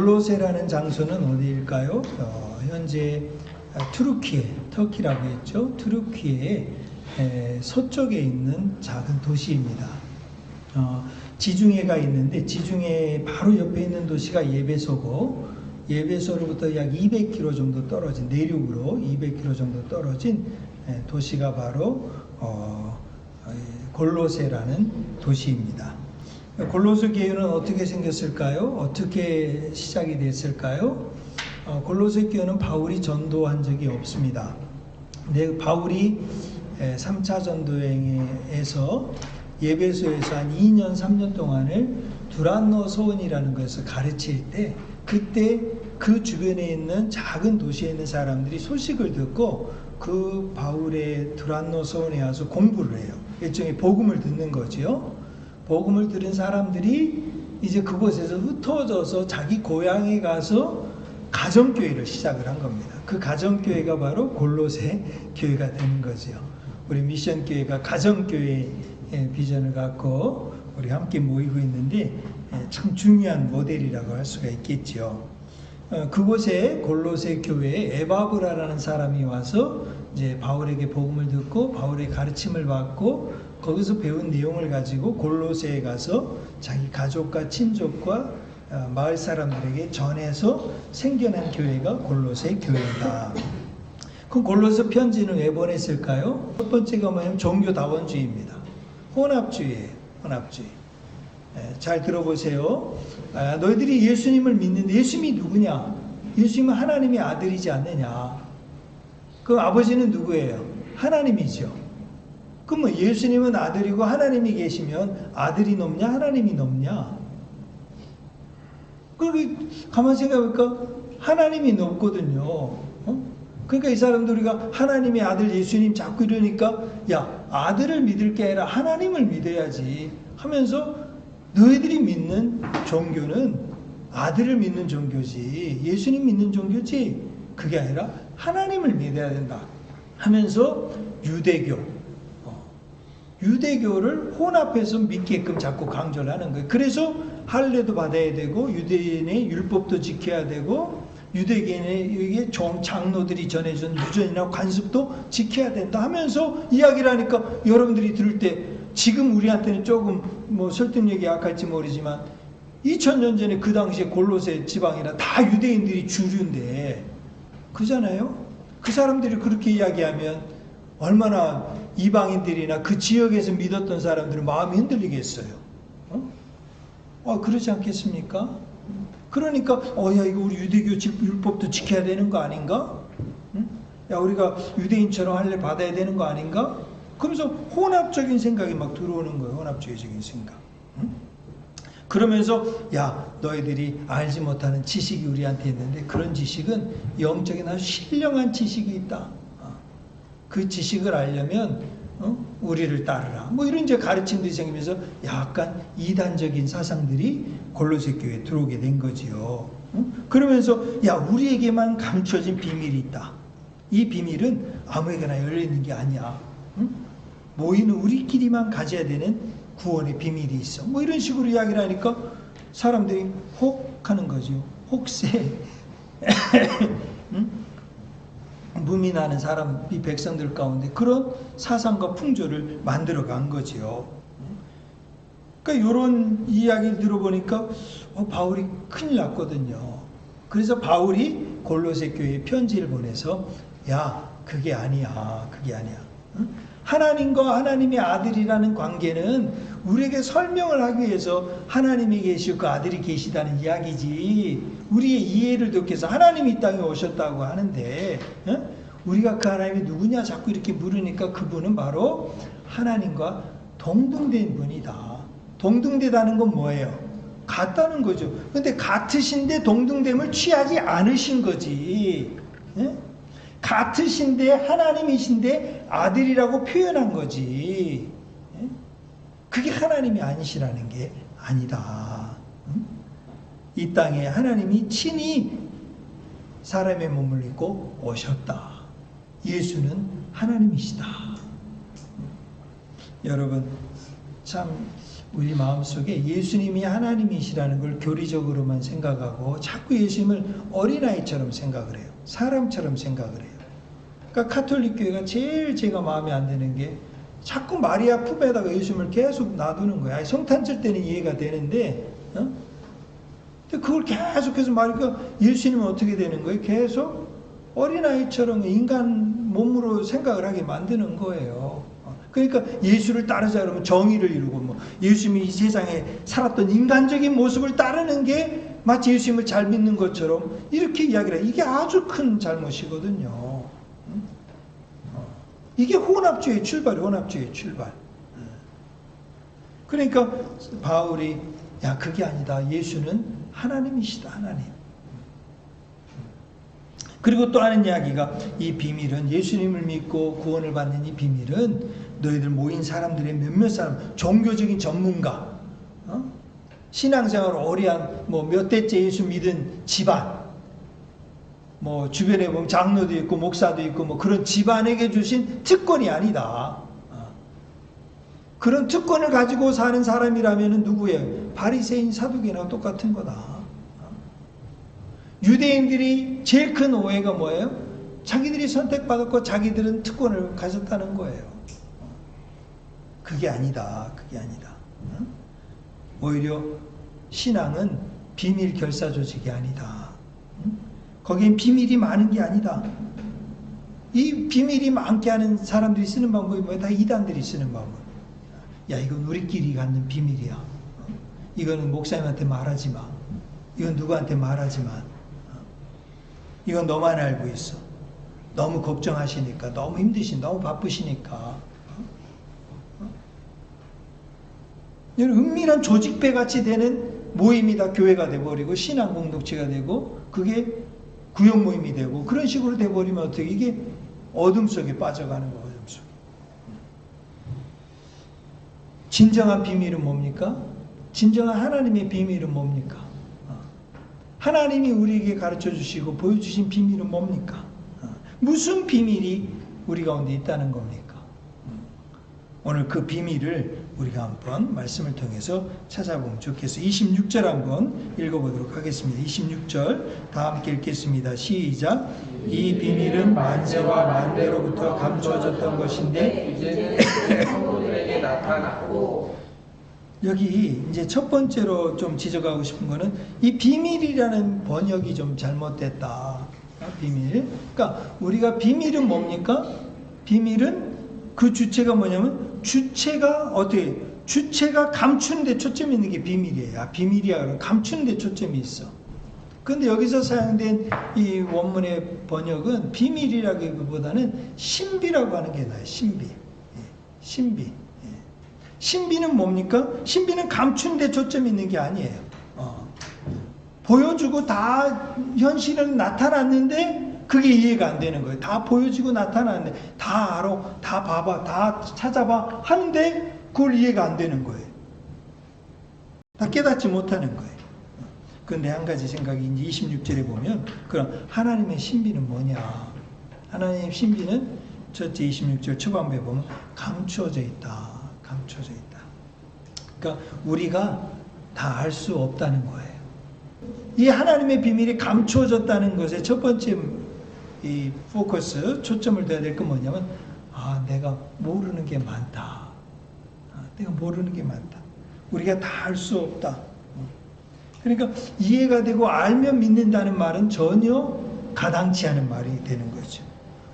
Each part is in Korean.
골로새라는 장소는 어디일까요? 현재 터키라고 했죠. 투르키의 서쪽에 있는 작은 도시입니다. 지중해가 있는데 지중해 바로 옆에 있는 도시가 예베소고, 예베소로부터 약 200km 정도 떨어진, 내륙으로 200km 정도 떨어진 도시가 바로 골로새라는 도시입니다. 골로새 교회는 어떻게 생겼을까요? 어떻게 시작이 됐을까요? 골로새 교회는 바울이 전도한 적이 없습니다. 근데 바울이 3차 전도행에서 예배소에서 한 2년 3년 동안을 두란노 소원이라는 것을 가르칠 때, 그때 그 주변에 있는 작은 도시에 있는 사람들이 소식을 듣고 그 바울의 두란노 소원에 와서 공부를 해요. 일종의 복음을 듣는 거죠. 복음을 들은 사람들이 이제 그곳에서 흩어져서 자기 고향에 가서 가정교회를 시작을 한 겁니다. 그 가정교회가 바로 골로새 교회가 되는 거죠. 우리 미션교회가 가정교회의 비전을 갖고 우리 함께 모이고 있는데 참 중요한 모델이라고 할 수가 있겠죠. 그곳에 골로새 교회에 에바브라라는 사람이 와서 이제 바울에게 복음을 듣고 바울의 가르침을 받고 거기서 배운 내용을 가지고 골로새에 가서 자기 가족과 친족과 마을 사람들에게 전해서 생겨난 교회가 골로새 교회다. 그럼 골로새 편지는 왜 보냈을까요? 첫 번째가 뭐냐면 종교다원주의입니다. 혼합주의예요. 혼합주의. 잘 들어보세요. 너희들이 예수님을 믿는데 예수님이 누구냐? 예수님은 하나님의 아들이지 않느냐? 그 아버지는 누구예요? 하나님이죠. 그럼 뭐 예수님은 아들이고 하나님이 계시면 아들이 높냐? 하나님이 높냐? 가만히 생각해보니까 하나님이 높거든요. 그러니까 이 사람들 우리가 하나님의 아들 예수님 자꾸 이러니까 야, 아들을 믿을 게 아니라 하나님을 믿어야지 하면서 너희들이 믿는 종교는 아들을 믿는 종교지 예수님 믿는 종교지 그게 아니라 하나님을 믿어야 된다 하면서 유대교를 혼합해서 믿게끔 자꾸 강조를 하는 거예요. 그래서 할례도 받아야 되고 유대인의 율법도 지켜야 되고 유대인에게 장로들이 전해준 유전이나 관습도 지켜야 된다 하면서 이야기를 하니까 여러분들이 들을 때 지금 우리한테는 조금 뭐 설득력이 약할지 모르지만 2000년 전에 그 당시에 골로새 지방이나 다 유대인들이 주류인데 그잖아요. 그 사람들이 그렇게 이야기하면 얼마나 이방인들이나 그 지역에서 믿었던 사람들은 마음이 흔들리겠어요. 그러지 않겠습니까? 그러니까 야 이거 우리 유대교 율법도 지켜야 되는 거 아닌가? 야 우리가 유대인처럼 할례 받아야 되는 거 아닌가? 그러면서 혼합적인 생각이 막 들어오는 거예요. 혼합주의적인 생각. 그러면서 야 너희들이 알지 못하는 지식이 우리한테 있는데 그런 지식은 영적인 아주 신령한 지식이 있다. 그 지식을 알려면 우리를 따르라. 뭐 이런 이제 가르침들이 생기면서 약간 이단적인 사상들이 골로새 교회에 들어오게 된 거지요. 그러면서 야 우리에게만 감춰진 비밀이 있다. 이 비밀은 아무에게나 열리는 게 아니야. 모이는 우리끼리만 가져야 되는 구원의 비밀이 있어. 뭐 이런 식으로 이야기를 하니까 사람들이 혹하는 거죠. 혹세. 무민하는 사람, 이 백성들 가운데 그런 사상과 풍조를 만들어 간 거지요. 그러니까 이런 이야기를 들어보니까 바울이 큰일 났거든요. 그래서 바울이 골로새 교회에 편지를 보내서 야 그게 아니야. 하나님과 하나님의 아들이라는 관계는 우리에게 설명을 하기 위해서 하나님이 계시고 그 아들이 계시다는 이야기지 우리의 이해를 돕기 위해서 하나님이 이 땅에 오셨다고 하는데 우리가 그 하나님이 누구냐 자꾸 이렇게 물으니까 그분은 바로 하나님과 동등된 분이다. 동등되다는 건 뭐예요? 같다는 거죠. 근데 같으신데 동등됨을 취하지 않으신 거지. 같으신데 하나님이신데 아들이라고 표현한 거지. 그게 하나님이 아니시라는 게 아니다. 이 땅에 하나님이 친히 사람의 몸을 입고 오셨다. 예수는 하나님이시다. 여러분 참 우리 마음속에 예수님이 하나님이시라는 걸 교리적으로만 생각하고 자꾸 예수님을 어린아이처럼 생각을 해요. 사람처럼 생각을 해요. 그러니까 카톨릭 교회가 제일 제가 마음에 안 드는 게 자꾸 마리아 품에다가 예수님을 계속 놔두는 거야. 성탄절 때는 이해가 되는데 근데 그걸 계속해서 말하니까 예수님은 어떻게 되는 거예요? 계속 어린아이처럼 인간 몸으로 생각을 하게 만드는 거예요. 그러니까 예수를 따르자 그러면 정의를 이루고 뭐 예수님이 이 세상에 살았던 인간적인 모습을 따르는 게 마치 예수님을 잘 믿는 것처럼 이렇게 이야기를 해요. 이게 아주 큰 잘못이거든요. 이게 혼합주의 출발이에요. 혼합주의 출발. 그러니까 바울이 야 그게 아니다. 예수는 하나님이시다. 하나님. 그리고 또 하는 이야기가 이 비밀은 예수님을 믿고 구원을 받는 이 비밀은 너희들 모인 사람들의 몇몇 사람 종교적인 전문가 신앙생활 오래 한 뭐 몇 대째 예수 믿은 집안 뭐 주변에 보면 장로도 있고 목사도 있고 뭐 그런 집안에게 주신 특권이 아니다. 그런 특권을 가지고 사는 사람이라면 누구예요? 바리새인 사두개나 똑같은 거다. 유대인들이 제일 큰 오해가 뭐예요? 자기들이 선택받았고 자기들은 특권을 가졌다는 거예요. 그게 아니다. 그게 아니다. 오히려 신앙은 비밀 결사 조직이 아니다. 거기엔 비밀이 많은 게 아니다. 이 비밀이 많게 하는 사람들이 쓰는 방법이 뭐야? 다 이단들이 쓰는 방법. 야 이건 우리끼리 갖는 비밀이야. 이거는 목사님한테 말하지 마. 이건 누구한테 말하지 마. 이건 너만 알고 있어. 너무 걱정하시니까, 너무 너무 바쁘시니까. 이런 은밀한 조직배 같이 되는 모임이 다 교회가 돼버리고 신앙 공동체가 되고 그게 구역 모임이 되고 그런 식으로 돼버리면 어떻게 이게 어둠 속에 빠져가는 거예요. 어둠 속에. 진정한 비밀은 뭡니까? 진정한 하나님의 비밀은 뭡니까? 하나님이 우리에게 가르쳐 주시고 보여주신 비밀은 뭡니까? 무슨 비밀이 우리 가운데 있다는 겁니까? 오늘 그 비밀을 우리가 한번 말씀을 통해서 찾아보면 좋겠어요. 26절 한번 읽어보도록 하겠습니다. 26절 다 함께 읽겠습니다. 시작. 이 비밀은 만세와 만대로부터 감추어졌던 것인데 이제는 성도들에게 나타났고. 여기 이제 첫 번째로 좀 지적하고 싶은 거는 이 비밀이라는 번역이 좀 잘못됐다. 비밀. 그러니까 우리가 비밀은 뭡니까? 비밀은 그 주체가 뭐냐면 주체가 어떻게 주체가 감추는 데 초점이 있는 게 비밀이에요. 비밀이야 그러면 감추는 데 초점이 있어. 근데 여기서 사용된 이 원문의 번역은 비밀이라기보다는 신비라고 하는 게 나아요. 신비. 신비. 신비는 뭡니까? 신비는 감춘 데 초점이 있는 게 아니에요. 보여주고 다 현실은 나타났는데 그게 이해가 안 되는 거예요. 다 보여지고 나타났는데 다 알아, 다 봐봐, 다 찾아봐 하는데 그걸 이해가 안 되는 거예요. 다 깨닫지 못하는 거예요. 그런데 한 가지 생각이 이제 26절에 보면 그럼 하나님의 신비는 뭐냐? 하나님의 신비는 첫째 26절 초반부에 보면 감추어져 있다. 감춰져 있다. 그러니까 우리가 다 알 수 없다는 거예요. 이 하나님의 비밀이 감추어졌다는 것의 첫 번째 이 포커스, 초점을 둬야 될 건 뭐냐면 내가 모르는 게 많다. 내가 모르는 게 많다. 우리가 다 알 수 없다. 그러니까 이해가 되고 알면 믿는다는 말은 전혀 가당치 않은 말이 되는 거죠.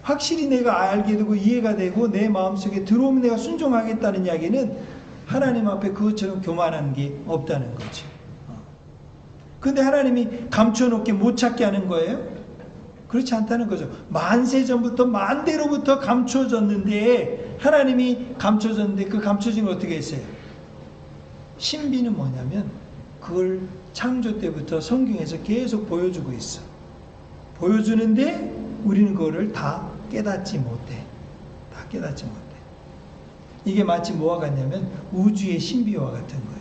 확실히 내가 알게 되고 이해가 되고 내 마음속에 들어오면 내가 순종하겠다는 이야기는 하나님 앞에 그것처럼 교만한 게 없다는 거죠. 그런데 하나님이 감춰놓게 못 찾게 하는 거예요? 그렇지 않다는 거죠. 만세 전부터 만대로부터 감춰졌는데 하나님이 감춰졌는데 그 감춰진 걸 어떻게 했어요? 신비는 뭐냐면 그걸 창조 때부터 성경에서 계속 보여주고 있어. 보여주는데 우리는 그거를 다 깨닫지 못해. 다 깨닫지 못해. 이게 마치 뭐와 같냐면 우주의 신비와 같은 거예요.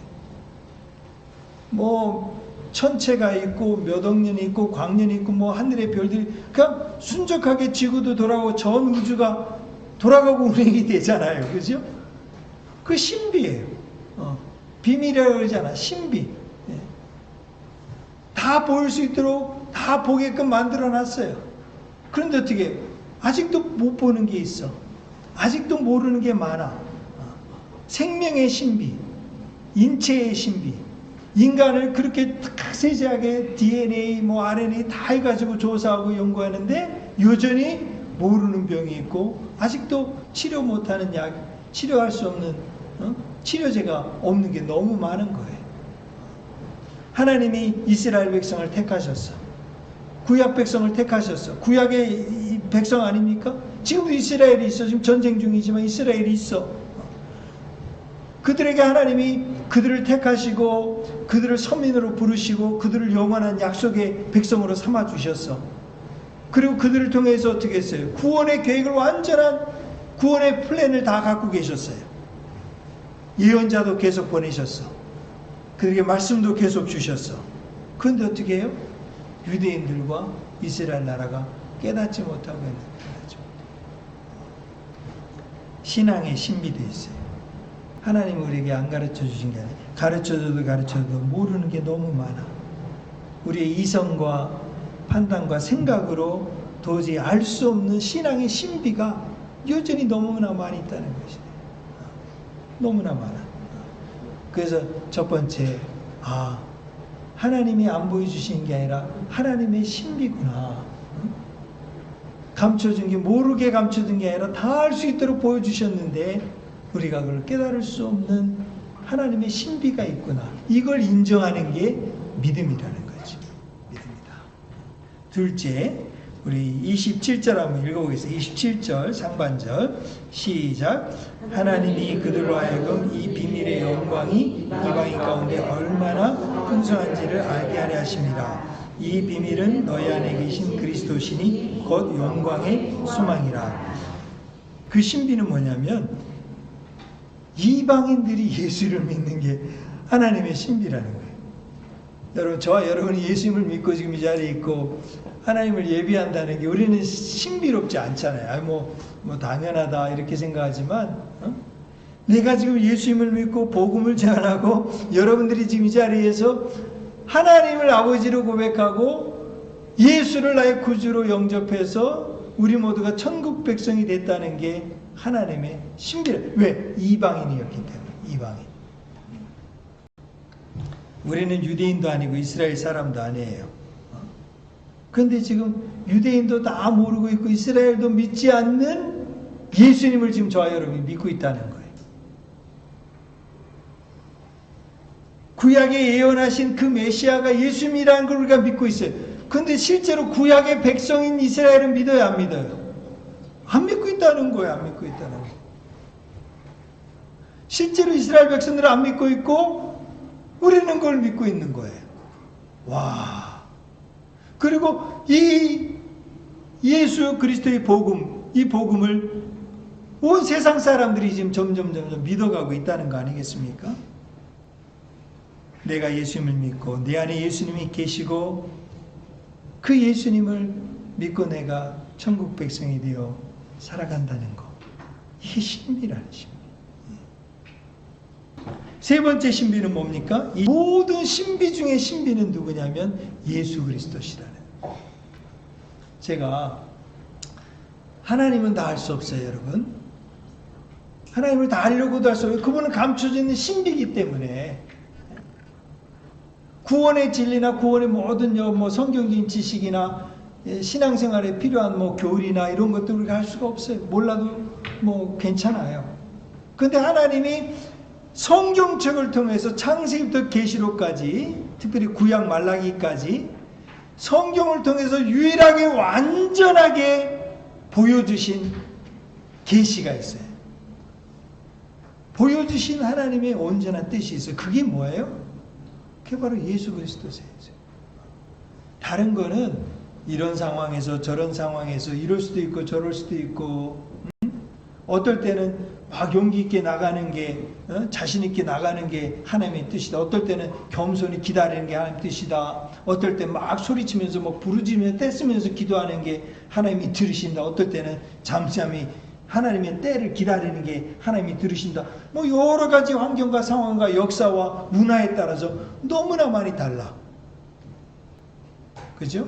뭐 천체가 있고 몇 억 년이 있고 광년이 있고 뭐 하늘의 별들이 그냥 순적하게 지구도 돌아가고 전 우주가 돌아가고 운행이 되잖아요. 그죠? 그 신비예요. 비밀이라고 그러잖아. 신비. 다 보일 수 있도록 다 보게끔 만들어 놨어요. 그런데 어떻게 해요? 아직도 못 보는 게 있어. 아직도 모르는 게 많아. 생명의 신비, 인체의 신비, 인간을 그렇게 세세하게 DNA, RNA 다 해가지고 조사하고 연구하는데 여전히 모르는 병이 있고 아직도 치료 못하는 약, 치료할 수 없는 치료제가 없는 게 너무 많은 거예요. 하나님이 이스라엘 백성을 택하셨어. 구약 백성을 택하셨어. 구약의 백성 아닙니까? 지금도 이스라엘이 있어. 지금 전쟁 중이지만 이스라엘이 있어. 그들에게 하나님이 그들을 택하시고 그들을 선민으로 부르시고 그들을 영원한 약속의 백성으로 삼아 주셨어. 그리고 그들을 통해서 어떻게 했어요? 구원의 계획을 완전한 구원의 플랜을 다 갖고 계셨어요. 예언자도 계속 보내셨어. 그들에게 말씀도 계속 주셨어. 그런데 어떻게 해요? 유대인들과 이스라엘 나라가 깨닫지 못하고 있는 거죠. 신앙의 신비도 있어요. 하나님은 우리에게 안 가르쳐 주신 게 아니에요. 가르쳐줘도 모르는 게 너무 많아. 우리의 이성과 판단과 생각으로 도저히 알 수 없는 신앙의 신비가 여전히 너무나 많이 있다는 것이에요. 너무나 많아. 그래서 첫 번째, 하나님이 안 보여주시는 게 아니라 하나님의 신비구나. 감춰준 게, 모르게 감춰준 게 아니라 다 알 수 있도록 보여주셨는데 우리가 그걸 깨달을 수 없는 하나님의 신비가 있구나. 이걸 인정하는 게 믿음이라는 거죠. 믿음이다. 둘째, 우리 27절 한번 읽어보겠습니다. 27절 상반절 시작. 하나님이 그들로 하여금 이 비밀의 영광이 이방인 가운데 얼마나 풍성한지를 알게 하려 하심이라. 이 비밀은 너희 안에 계신 그리스도시니 곧 영광의 소망이라. 그 신비는 뭐냐면 이방인들이 예수를 믿는 게 하나님의 신비라는 거예요. 여러분, 저와 여러분이 예수님을 믿고 지금 이 자리에 있고 하나님을 예비한다는 게 우리는 신비롭지 않잖아요. 뭐 당연하다 이렇게 생각하지만 내가 지금 예수님을 믿고 복음을 전하고 여러분들이 지금 이 자리에서 하나님을 아버지로 고백하고 예수를 나의 구주로 영접해서 우리 모두가 천국 백성이 됐다는 게 하나님의 신비라. 왜? 이방인이었기 때문에. 이방인. 우리는 유대인도 아니고 이스라엘 사람도 아니에요. 그런데 지금 유대인도 다 모르고 있고 이스라엘도 믿지 않는 예수님을 지금 저와 여러분이 믿고 있다는 거예요. 구약에 예언하신 그 메시아가 예수님이라는 걸 우리가 믿고 있어요. 그런데 실제로 구약의 백성인 이스라엘은 믿어요, 안 믿어요? 안 믿고 있다는 거예요. 안 믿고 있다는 거예요. 실제로 이스라엘 백성들은 안 믿고 있고 우리는 그걸 믿고 있는 거예요. 와. 그리고 이 예수 그리스도의 복음, 이 복음을 온 세상 사람들이 지금 점점 믿어가고 있다는 거 아니겠습니까? 내가 예수님을 믿고 내 안에 예수님이 계시고 그 예수님을 믿고 내가 천국 백성이 되어 살아간다는 거. 이게 신비라는 신비. 세 번째 신비는 뭡니까? 이 모든 신비 중에 신비는 누구냐면 예수 그리스도시라는. 제가 하나님은 다 알 수 없어요, 여러분. 하나님을 다 알려고도 할 수 없어요. 그분은 감춰져 있는 신비이기 때문에 구원의 진리나 구원의 모든 성경적인 지식이나 신앙생활에 필요한 교리나 이런 것들 우리가 할 수가 없어요. 몰라도 괜찮아요. 근데 하나님이 성경책을 통해서 창세기부터 계시록까지, 특별히 구약 말라기까지 성경을 통해서 유일하게 완전하게 보여주신 계시가 있어요. 보여주신 하나님의 온전한 뜻이 있어요. 그게 뭐예요? 그게 바로 예수 그리스도세요. 다른 거는 이런 상황에서 저런 상황에서 이럴 수도 있고 저럴 수도 있고, 어떨 때는 막 용기 있게 나가는 게, 자신 있게 나가는 게 하나님의 뜻이다. 어떨 때는 겸손히 기다리는 게 하나님의 뜻이다. 어떨 때 막 소리치면서 부르짖으면서 떼쓰면서 기도하는 게 하나님이 들으신다. 어떨 때는 잠잠히 하나님의 때를 기다리는 게 하나님이 들으신다. 뭐 여러 가지 환경과 상황과 역사와 문화에 따라서 너무나 많이 달라. 그죠?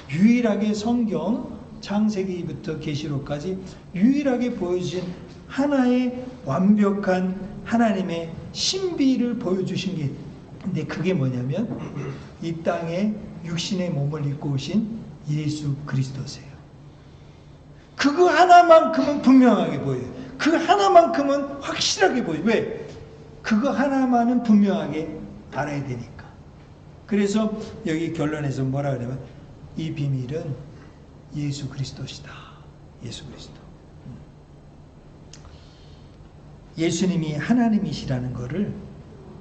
유일하게 성경 창세기부터 계시록까지 유일하게 보여주신 하나의 완벽한 하나님의 신비를 보여주신 게 근데 그게 뭐냐면 이 땅에 육신의 몸을 입고 오신 예수 그리스도세요. 그거 하나만큼은 분명하게 보여요. 그 하나만큼은 확실하게 보여요. 왜? 그거 하나만은 분명하게 알아야 되니까. 그래서 여기 결론에서 뭐라 그러냐면 이 비밀은 예수 그리스도시다. 예수 그리스도. 예수님이 하나님이시라는 것을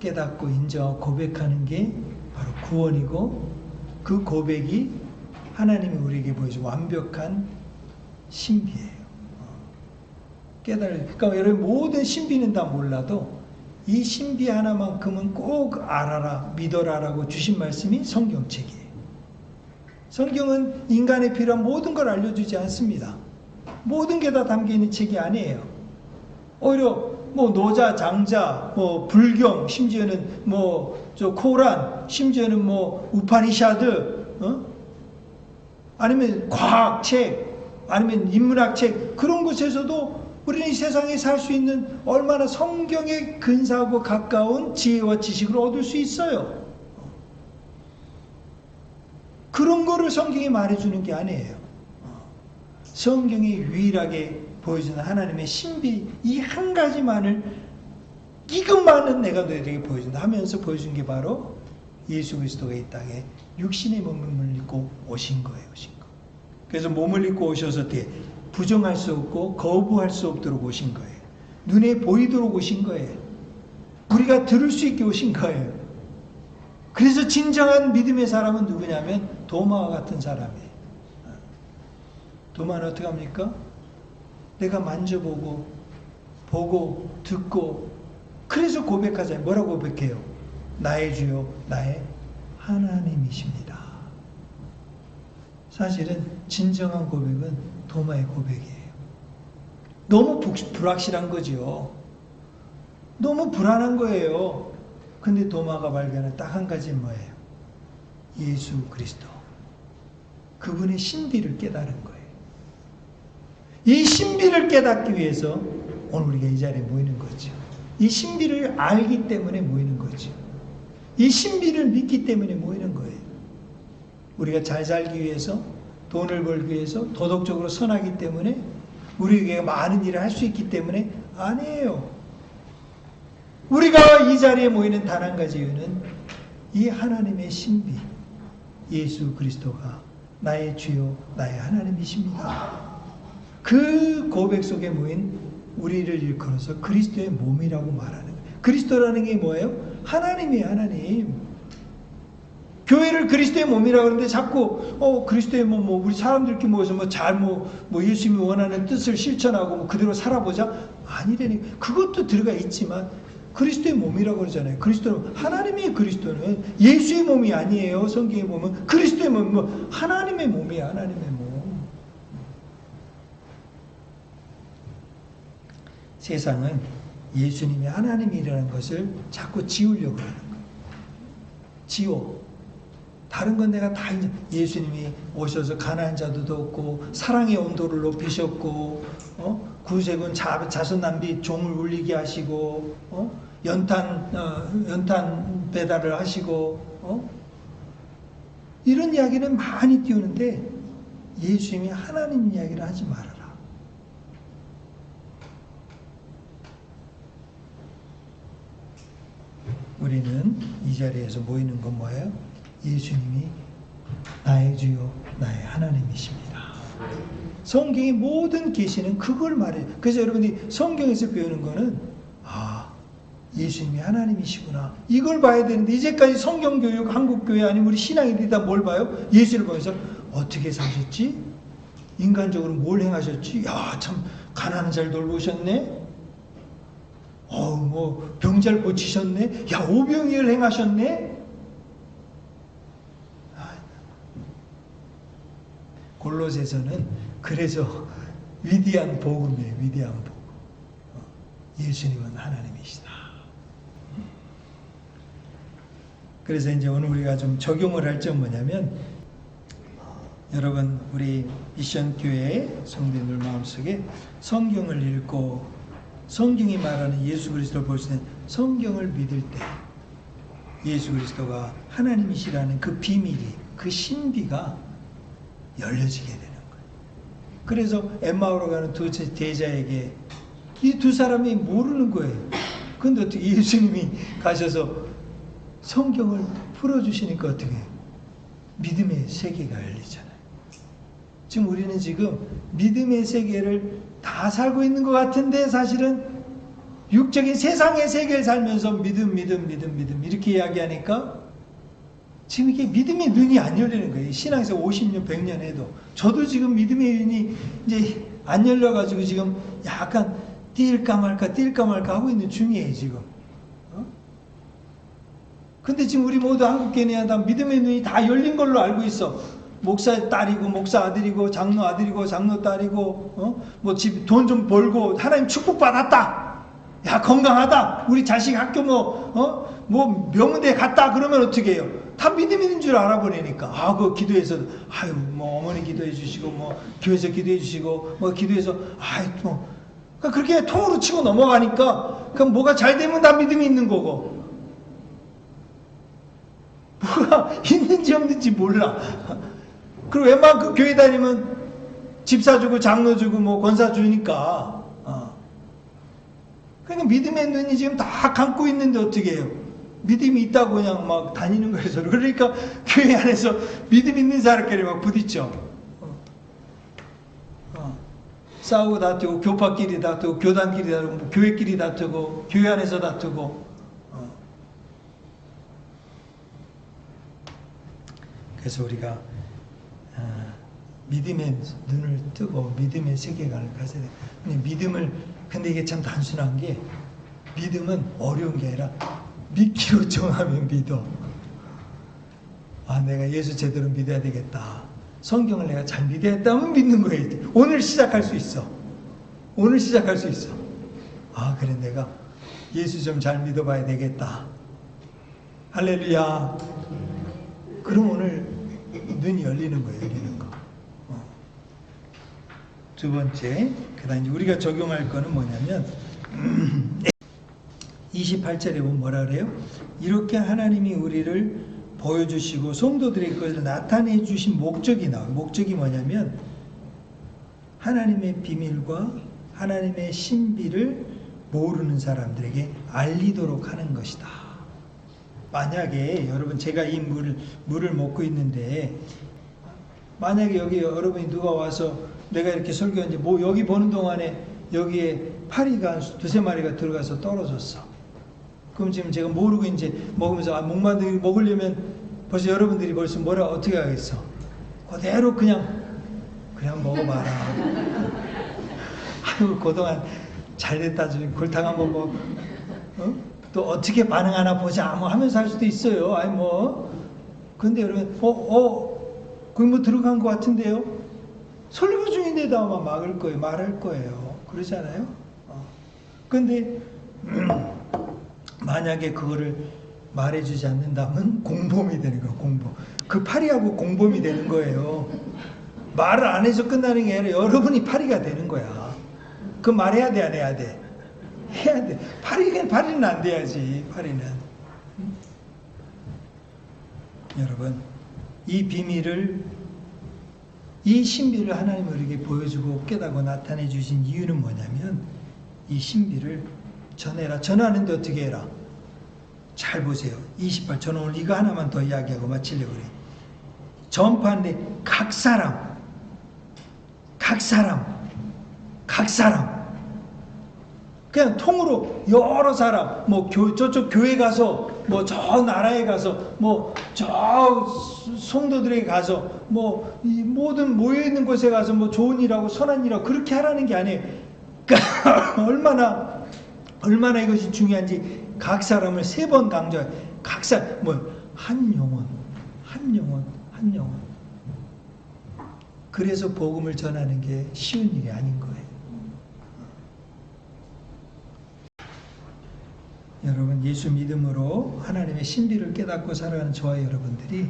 깨닫고 인정하고 고백하는 게 바로 구원이고 그 고백이 하나님이 우리에게 보여준 완벽한 신비예요. 그러니까 여러분 모든 신비는 다 몰라도 이 신비 하나만큼은 꼭 알아라, 믿어라라고 주신 말씀이 성경책이에요. 성경은 인간에 필요한 모든 걸 알려주지 않습니다. 모든 게 다 담겨있는 책이 아니에요. 오히려 뭐 노자, 장자, 뭐 불경, 심지어는 뭐 저 코란, 심지어는 뭐 우파니샤드, 아니면 과학책, 아니면 인문학책 그런 곳에서도 우리는 이 세상에 살 수 있는 얼마나 성경에 근사하고 가까운 지혜와 지식을 얻을 수 있어요. 그런 거를 성경이 말해주는 게 아니에요. 성경이 유일하게 보여주는 하나님의 신비 이 한 가지만을 이것만은 내가 너희들에게 보여준다 하면서 보여준 게 바로 예수 그리스도가 이 땅에 육신의 몸을 입고 오신 거예요. 오신 거. 그래서 몸을 입고 오셔서 부정할 수 없고 거부할 수 없도록 오신 거예요. 눈에 보이도록 오신 거예요. 우리가 들을 수 있게 오신 거예요. 그래서 진정한 믿음의 사람은 누구냐면 도마와 같은 사람이에요. 도마는 어떻게 합니까? 내가 만져보고 보고 듣고 그래서 고백하잖아요. 뭐라고 고백해요? 나의 주요 나의 하나님이십니다. 사실은 진정한 고백은 도마의 고백이에요. 너무 불확실한 거죠. 너무 불안한 거예요. 근데 도마가 발견한 딱 한 가지는 뭐예요? 예수 그리스도. 그분의 신비를 깨달은 거예요. 이 신비를 깨닫기 위해서 오늘 우리가 이 자리에 모이는 거죠. 이 신비를 알기 때문에 모이는 거죠. 이 신비를 믿기 때문에 모이는 거예요. 우리가 잘 살기 위해서, 돈을 벌기 위해서, 도덕적으로 선하기 때문에, 우리에게 많은 일을 할 수 있기 때문에 아니에요. 우리가 이 자리에 모이는 단 한 가지 이유는 이 하나님의 신비, 예수 그리스도가 나의 주요 나의 하나님이십니다. 그 고백 속에 모인 우리를 일컬어서 그리스도의 몸이라고 말하는 거예요. 그리스도라는 게 뭐예요? 하나님이에요. 하나님. 교회를 그리스도의 몸이라고 하는데 자꾸 그리스도의 몸 우리 사람들끼리 모여서 예수님이 원하는 뜻을 실천하고 그대로 살아보자 아니라니. 그것도 들어가 있지만 그리스도의 몸이라고 그러잖아요. 그리스도는 하나님의 그리스도는 예수의 몸이 아니에요. 성경에 보면 그리스도의 몸 하나님의 몸이에요. 하나님의 몸. 세상은 예수님이 하나님이라는 것을 자꾸 지우려고 하는 거예요. 지워. 다른 건 내가 다 예수님이 오셔서 가난한 자도 돕고 사랑의 온도를 높이셨고 구세군 자선 낭비 종을 울리게 하시고 연탄 배달을 하시고 이런 이야기는 많이 띄우는데 예수님이 하나님 이야기를 하지 말아라. 우리는 이 자리에서 모이는 건 뭐예요? 예수님이 나의 주요 나의 하나님이십니다. 성경의 모든 계시는 그걸 말해요. 그래서 여러분이 성경에서 배우는 거는 예수님이 하나님이시구나. 이걸 봐야 되는데 이제까지 성경교육 한국교회 아니면 우리 신앙인들이 다 뭘 봐요? 예수를 보면서 어떻게 사셨지? 인간적으로 뭘 행하셨지? 야, 참 가난한 자를 돌보셨네? 병 잘 고치셨네? 야, 오병이을 행하셨네? 골로새서는 그래서 위대한 복음이에요. 위대한 복음. 예수님은 하나님이시다. 그래서 이제 오늘 우리가 좀 적용을 할 점 뭐냐면, 여러분 우리 미션 교회 성도들 마음속에 성경을 읽고 성경이 말하는 예수 그리스도를 볼 수 있는 성경을 믿을 때 예수 그리스도가 하나님이시라는 그 비밀이, 그 신비가 열려지게 되는 거예요. 그래서 엠마오로 가는 두 제자에게 이 두 사람이 모르는 거예요. 근데 어떻게 예수님이 가셔서 성경을 풀어주시니까 어떻게 해요? 믿음의 세계가 열리잖아요. 지금 우리는 지금 믿음의 세계를 다 살고 있는 것 같은데 사실은 육적인 세상의 세계를 살면서 믿음 이렇게 이야기하니까 지금 이게 믿음의 눈이 안 열리는 거예요. 신앙에서 50년, 100년 해도. 저도 지금 믿음의 눈이 이제 안 열려가지고 지금 약간 뛸까 말까 하고 있는 중이에요, 지금. 근데 지금 우리 모두 한국교회는 다 믿음의 눈이 다 열린 걸로 알고 있어. 목사 딸이고, 목사 아들이고, 장로 아들이고, 장로 딸이고, 뭐 집 돈 좀 벌고, 하나님 축복받았다. 야, 건강하다. 우리 자식 학교 뭐 명문대 갔다. 그러면 어떻게 해요? 다 믿음 있는 줄 알아버리니까. 그 기도해서, 뭐 어머니 기도해 주시고, 뭐 교회에서 기도해 주시고, 뭐 기도해서, 그러니까 그렇게 통으로 치고 넘어가니까, 그럼 뭐가 잘 되면 다 믿음이 있는 거고, 뭐가 있는지 없는지 몰라. 그리고 웬만큼 교회 다니면 집사 주고 장로 주고 뭐 권사 주니까. 그러니까 믿음의 눈이 지금 다 감고 있는데 어떻게 해요? 믿음이 있다고 그냥 막 다니는 거예요. 그러니까 교회 안에서 믿음 있는 사람끼리 막 부딪혀. 싸우고 다투고, 교파끼리 다투고, 교단끼리 다투고, 교회끼리 다투고, 교회 안에서 다투고. 그래서 우리가 믿음의 눈을 뜨고 믿음의 세계관을 가져야 돼요. 근데 이게 참 단순한 게, 믿음은 어려운 게 아니라 믿기로 정하면 믿어. 내가 예수 제대로 믿어야 되겠다. 성경을 내가 잘 믿어야겠다면 믿는 거예요. 오늘 시작할 수 있어. 그래, 내가 예수 좀 잘 믿어봐야 되겠다. 할렐루야. 그럼 오늘 눈이 열리는 거예요. 두 번째, 그다음 우리가 적용할 거는 뭐냐면 28절에 보면 뭐라 그래요? 이렇게 하나님이 우리를 보여주시고 성도들에게 그것을 나타내 주신 목적이 나와요. 목적이 뭐냐면 하나님의 비밀과 하나님의 신비를 모르는 사람들에게 알리도록 하는 것이다. 만약에 여러분, 제가 이 물을 먹고 있는데, 만약에 여기 여러분이 누가 와서 내가 이렇게 설교했는데 여기 보는 동안에 여기에 파리가 두세 마리가 들어가서 떨어졌어. 그럼 지금 제가 모르고 이제 먹으면서 목마르게 먹으려면 벌써 여러분들이 벌써 어떻게 하겠어? 그대로 그냥 먹어봐라. 그동안 잘됐다. 골탕 한번 또 어떻게 반응하나 보자 하면서 할 수도 있어요. 근데 여러분, 거기 뭐 들어간 것 같은데요? 설교 중인데도 아마 말할 거예요. 그러잖아요? 근데, 만약에 그거를 말해주지 않는다면 공범이 되는 거예요, 공범. 그 파리하고 공범이 되는 거예요. 말을 안 해서 끝나는 게 아니라 여러분이 파리가 되는 거야. 그 말해야 돼, 안 해야 돼? 해야 돼. 파리는 안 돼야지, 파리는. 여러분, 이 신비를 하나님 우리에게 보여주고 깨닫고 나타내 주신 이유는 뭐냐면, 이 신비를 전해라. 전하는데 어떻게 해라? 잘 보세요. 28. 저는 오늘 이거 하나만 더 이야기하고 마치려고 그래요. 전파하는데 각 사람 그냥 통으로 여러 사람, 저쪽 교회 가서, 저 나라에 가서, 저 성도들에게 가서, 이 모든 모여있는 곳에 가서 좋은 일하고 선한 일하고 그렇게 하라는 게 아니에요. 그러니까 얼마나 이것이 중요한지 각 사람을 3번 강조해요. 한 영혼. 그래서 복음을 전하는 게 쉬운 일이 아닌 거예요. 여러분, 예수 믿음으로 하나님의 신비를 깨닫고 살아가는 저와 여러분들이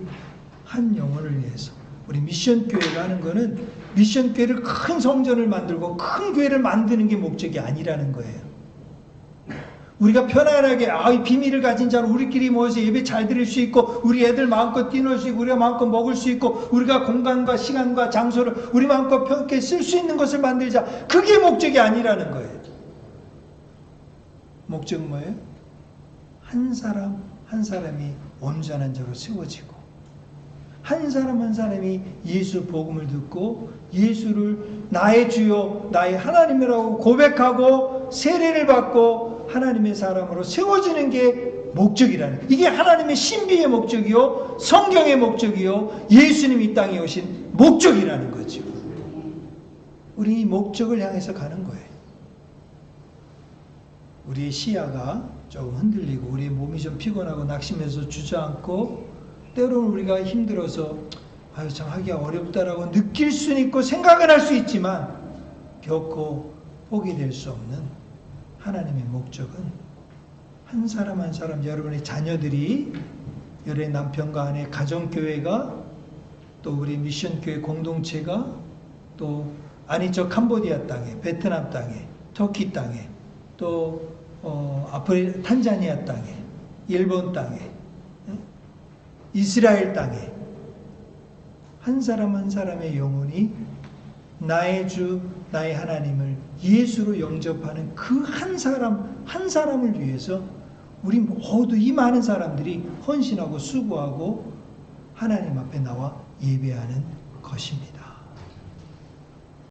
한 영혼을 위해서, 우리 미션 교회가 하는 거는 미션 교회를 큰 성전을 만들고 큰 교회를 만드는 게 목적이 아니라는 거예요. 우리가 편안하게 이 비밀을 가진 자로 우리끼리 모여서 예배 잘 드릴 수 있고, 우리 애들 마음껏 뛰놀 수 있고, 우리가 마음껏 먹을 수 있고, 우리가 공간과 시간과 장소를 우리 마음껏 편하게 쓸 수 있는 것을 만들자. 그게 목적이 아니라는 거예요. 목적은 뭐예요? 한 사람 한 사람이 온전한 자로 세워지고, 한 사람 한 사람이 예수 복음을 듣고 예수를 나의 주요 나의 하나님이라고 고백하고 세례를 받고 하나님의 사람으로 세워지는 게 목적이라는, 이게 하나님의 신비의 목적이요, 성경의 목적이요, 예수님이 이 땅에 오신 목적이라는 거죠. 우리 이 목적을 향해서 가는 거예요. 우리의 시야가 조금 흔들리고 우리의 몸이 좀 피곤하고 낙심해서 주저앉고 때로는 우리가 힘들어서 참 하기가 어렵다라고 느낄 수는 있고 생각은 할 수 있지만 결코 포기될 수 없는 하나님의 목적은 한 사람 한 사람, 여러분의 자녀들이, 여러분의 남편과 아내 가정교회가, 또 우리 미션교회 공동체가, 또 아니죠, 캄보디아 땅에, 베트남 땅에, 터키 땅에, 또 탄자니아 땅에, 일본 땅에, 이스라엘 땅에 한 사람 한 사람의 영혼이 나의 주 나의 하나님을 예수로 영접하는 그 한 사람 한 사람을 위해서 우리 모두 이 많은 사람들이 헌신하고 수고하고 하나님 앞에 나와 예배하는 것입니다.